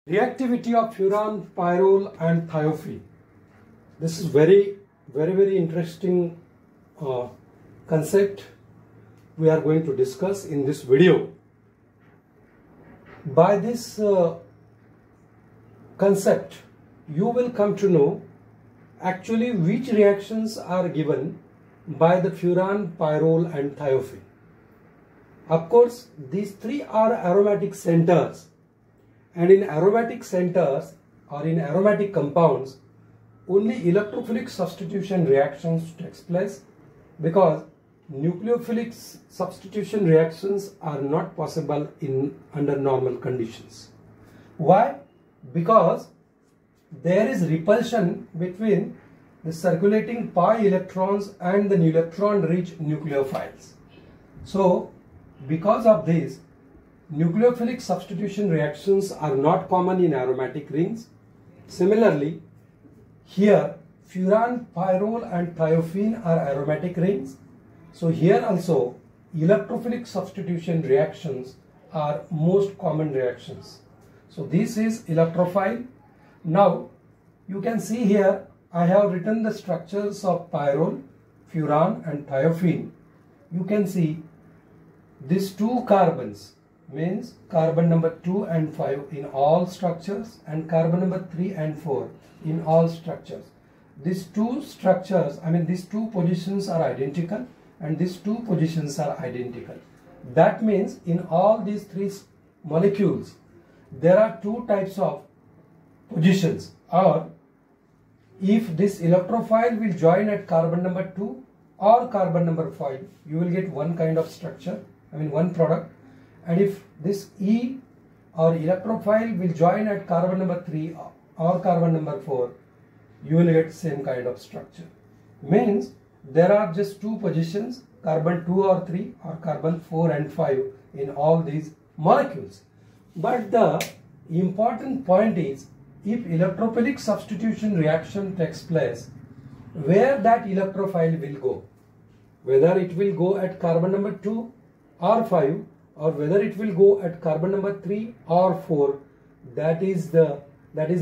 Reactivity of furan, pyrrole and thiophene. This is very interesting concept we are going to discuss in this video. By this concept, you will come to know actually which reactions are given by the furan, pyrrole and thiophene. Of course, these three are aromatic centers, and in aromatic centers or in aromatic compounds, only electrophilic substitution reactions takes place, because nucleophilic substitution reactions are not possible under normal conditions. Why? Because there is repulsion between the circulating pi electrons and the electron rich nucleophiles. So because of this, nucleophilic substitution reactions are not common in aromatic rings. Similarly, here furan, pyrrole and thiophene are aromatic rings. So here also electrophilic substitution reactions are most common reactions. So this is electrophile. Now you can see here I have written the structures of pyrrole, furan and thiophene. You can see these two carbons means carbon number 2 and 5 in all structures and carbon number 3 and 4 in all structures. These two structures, these two positions are identical and these two positions are identical. That means in all these three molecules there are two types of positions, or if this electrophile will join at carbon number 2 or carbon number 5, you will get one kind of structure, one product. And if this E or electrophile will join at carbon number 3 or carbon number 4, you will get same kind of structure. Means there are just two positions, carbon 2 or 3 or carbon 4 and 5 in all these molecules. But the important point is, if electrophilic substitution reaction takes place, where that electrophile will go, whether it will go at carbon number 2 or 5, or whether it will go at carbon number 3 or 4, that is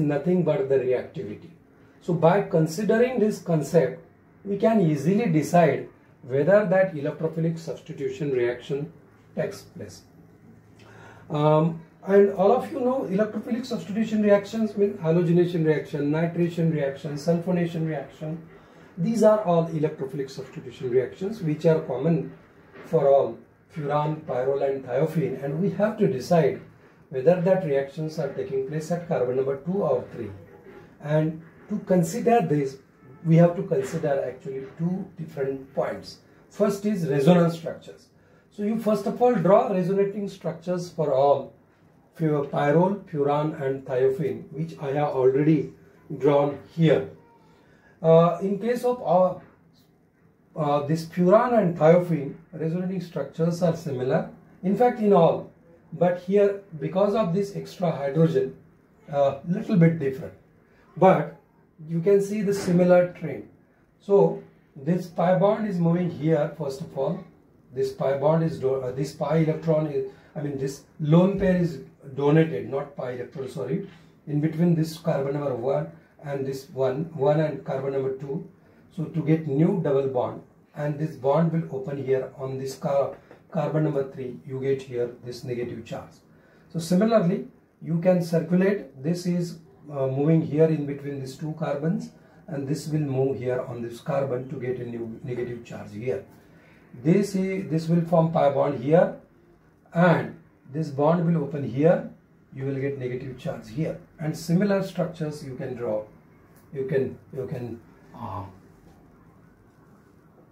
nothing but the reactivity. So by considering this concept, we can easily decide whether that electrophilic substitution reaction takes place. And all of you know electrophilic substitution reactions mean halogenation reaction, nitration reaction, sulfonation reaction. These are all electrophilic substitution reactions which are common for all furan, pyrrole and thiophene, and we have to decide whether that reactions are taking place at carbon number 2 or 3. And to consider this, we have to consider actually two different points. First is resonance structures. So you first of all draw resonating structures for all pyrrole, furan and thiophene, which I have already drawn here. In case of this furan and thiophene, resonating structures are similar, in fact in all, but here because of this extra hydrogen, little bit different, but you can see the similar trend. So this pi bond is moving here. First of all, this pi bond is this pi electron is, this lone pair is donated, not pi electron, sorry, in between this carbon number 1 and this 1 and carbon number 2. So to get new double bond, and this bond will open here on this carbon number 3, you get here this negative charge. So similarly, you can circulate, this is moving here in between these two carbons, and this will move here on this carbon to get a new negative charge here. This will form pi bond here, and this bond will open here, you will get negative charge here, and similar structures you can draw, you can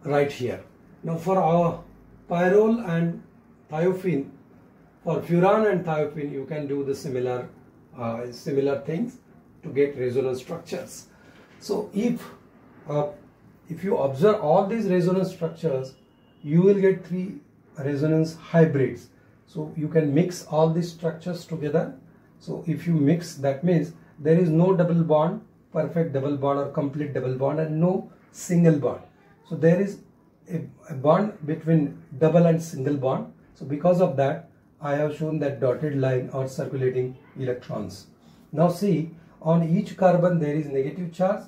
write here. Now for our pyrrole and thiophene, for furan and thiophene, you can do the similar things to get resonance structures. So if you observe all these resonance structures, you will get 3 resonance hybrids. So you can mix all these structures together. So if you mix, that means there is no double bond, perfect double bond or complete double bond, and no single bond. So there is a bond between double and single bond. So because of that, I have shown that dotted line or circulating electrons. Now see, on each carbon there is negative charge,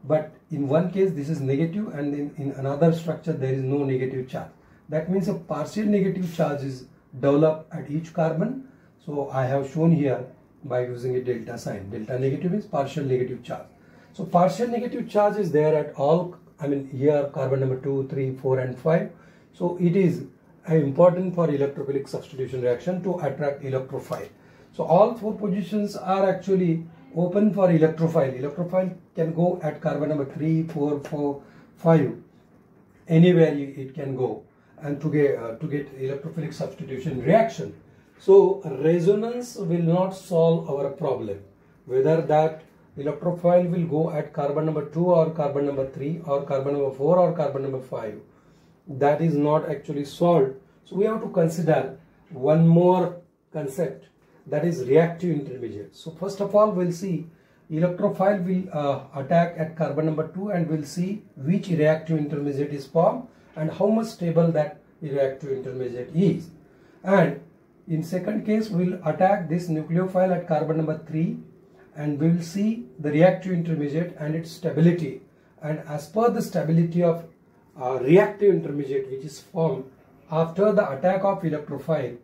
but in one case this is negative and in another structure there is no negative charge. That means a partial negative charge is developed at each carbon. So I have shown here by using a delta sign. Delta negative is partial negative charge. So partial negative charge is there at all, here carbon number 2, 3, 4 and 5. So it is important for electrophilic substitution reaction to attract electrophile. So all 4 positions are actually open for electrophile. Electrophile can go at carbon number 3, 4, 5, anywhere it can go, and to get electrophilic substitution reaction. So resonance will not solve our problem, whether that electrophile will go at carbon number 2 or carbon number 3 or carbon number 4 or carbon number 5. That is not actually solved. So we have to consider one more concept, that is reactive intermediate. So first of all, we'll see electrophile will attack at carbon number 2 and we'll see which reactive intermediate is formed and how much stable that reactive intermediate is. And in second case, we'll attack this nucleophile at carbon number 3 and we'll see the reactive intermediate and its stability. And as per the stability of reactive intermediate which is formed after the attack of electrophile,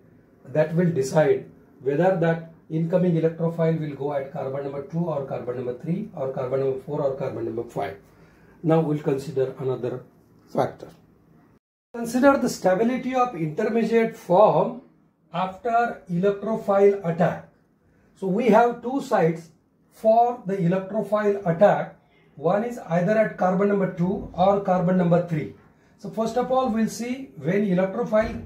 that will decide whether that incoming electrophile will go at carbon number 2 or carbon number 3 or carbon number 4 or carbon number 5. Now we'll consider another factor. Consider the stability of intermediate form after electrophile attack. So we have 2 sites for the electrophile attack. One is either at carbon number 2 or carbon number 3. So first of all, we'll see when electrophile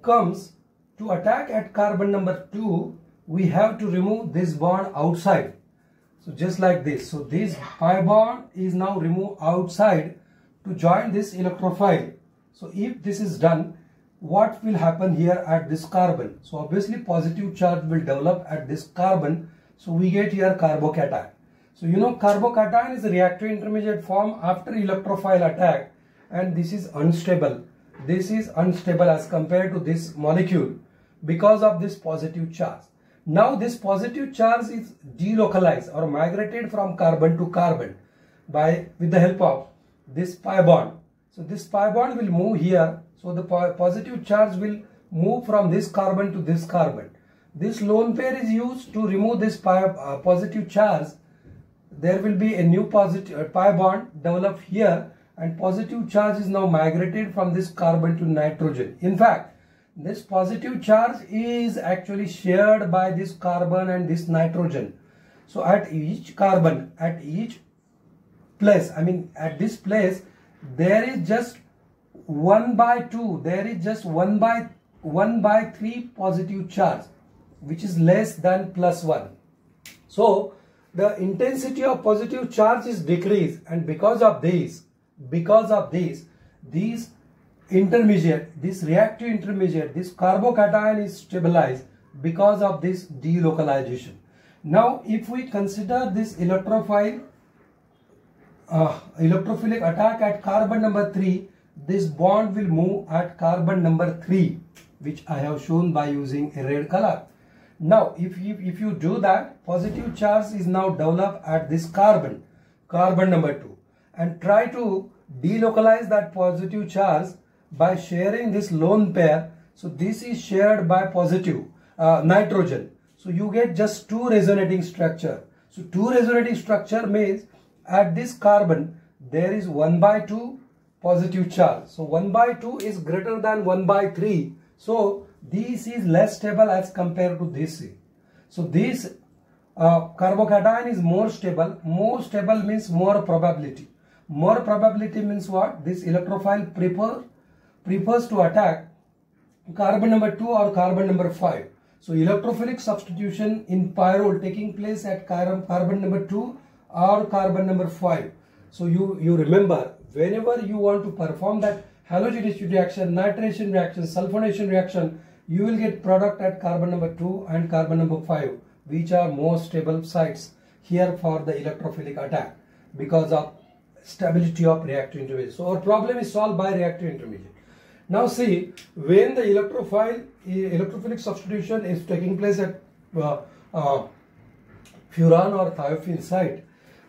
comes to attack at carbon number 2, we have to remove this bond outside. So just like this. So this pi bond is now removed outside to join this electrophile. So if this is done, what will happen here at this carbon? So obviously positive charge will develop at this carbon. So we get here carbocation. So you know carbocation is a reactive intermediate form after electrophile attack, and this is unstable. This is unstable as compared to this molecule because of this positive charge. Now this positive charge is delocalized or migrated from carbon to carbon with the help of this pi bond. So this pi bond will move here. So the positive charge will move from this carbon to this carbon. This lone pair is used to remove this positive charge. There will be a new positive pi bond developed here, and positive charge is now migrated from this carbon to nitrogen. In fact, this positive charge is actually shared by this carbon and this nitrogen. So at each carbon, at each place, at this place, there is just 1 by 2, there is just 1 by 3 positive charge, which is less than plus 1. So the intensity of positive charge is decreased, and because of this, these intermediate, this reactive intermediate, this carbocation is stabilized because of this delocalization. Now if we consider this electrophilic attack at carbon number 3, this bond will move at carbon number 3, which I have shown by using a red color. Now if you do that, positive charge is now developed at this carbon number 2, and try to delocalize that positive charge by sharing this lone pair. So this is shared by positive nitrogen. So you get just 2 resonating structure. So 2 resonating structure means at this carbon there is 1 by 2 positive charge. So 1 by 2 is greater than 1 by 3. So this is less stable as compared to this. So this carbocation is more stable. More stable means more probability. More probability means what? This electrophile prefers to attack carbon number 2 or carbon number 5. So electrophilic substitution in pyrrole taking place at carbon number 2 or carbon number 5. So you remember, whenever you want to perform that halogenation reaction, nitration reaction, sulfonation reaction, you will get product at carbon number 2 and carbon number 5, which are more stable sites here for the electrophilic attack because of stability of reactive intermediate. So our problem is solved by reactive intermediate. Now see, when the electrophilic substitution is taking place at furan or thiophene site.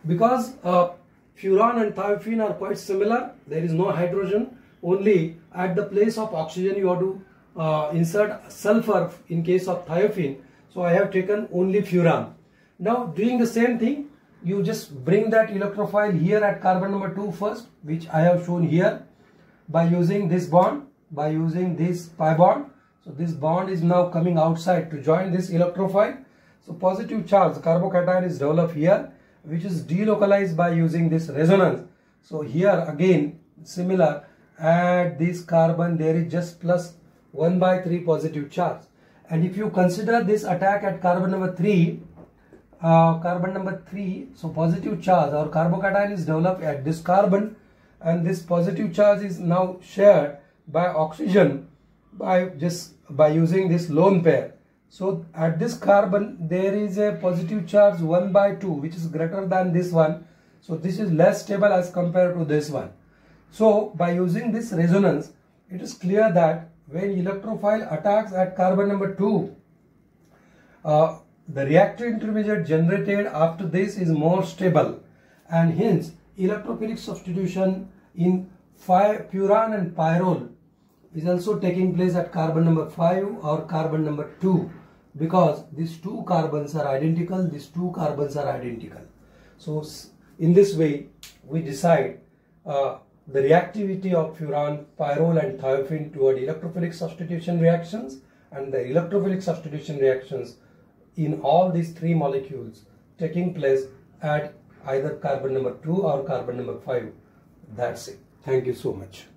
Because furan and thiophene are quite similar, there is no hydrogen, only at the place of oxygen you have to insert sulfur in case of thiophene. So I have taken only furan. Now doing the same thing, you just bring that electrophile here at carbon number 2 first, which I have shown here by using this bond, by using this pi bond. So this bond is now coming outside to join this electrophile. So positive charge, carbocation is developed here, which is delocalized by using this resonance. So here again similar, at this carbon there is just plus 1/3 positive charge. And if you consider this attack at carbon number 3, so positive charge or carbocation is developed at this carbon, and this positive charge is now shared by oxygen by using this lone pair. So at this carbon there is a positive charge 1/2, which is greater than this one. So this is less stable as compared to this one. So by using this resonance, it is clear that when electrophile attacks at carbon number 2, the reactive intermediate generated after this is more stable, and hence electrophilic substitution in furan and pyrrole is also taking place at carbon number 5 or carbon number 2, because these two carbons are identical, these two carbons are identical. So in this way we decide the reactivity of furan, pyrrole and thiophene toward electrophilic substitution reactions, and the electrophilic substitution reactions in all these three molecules taking place at either carbon number 2 or carbon number 5. That's it. Thank you so much.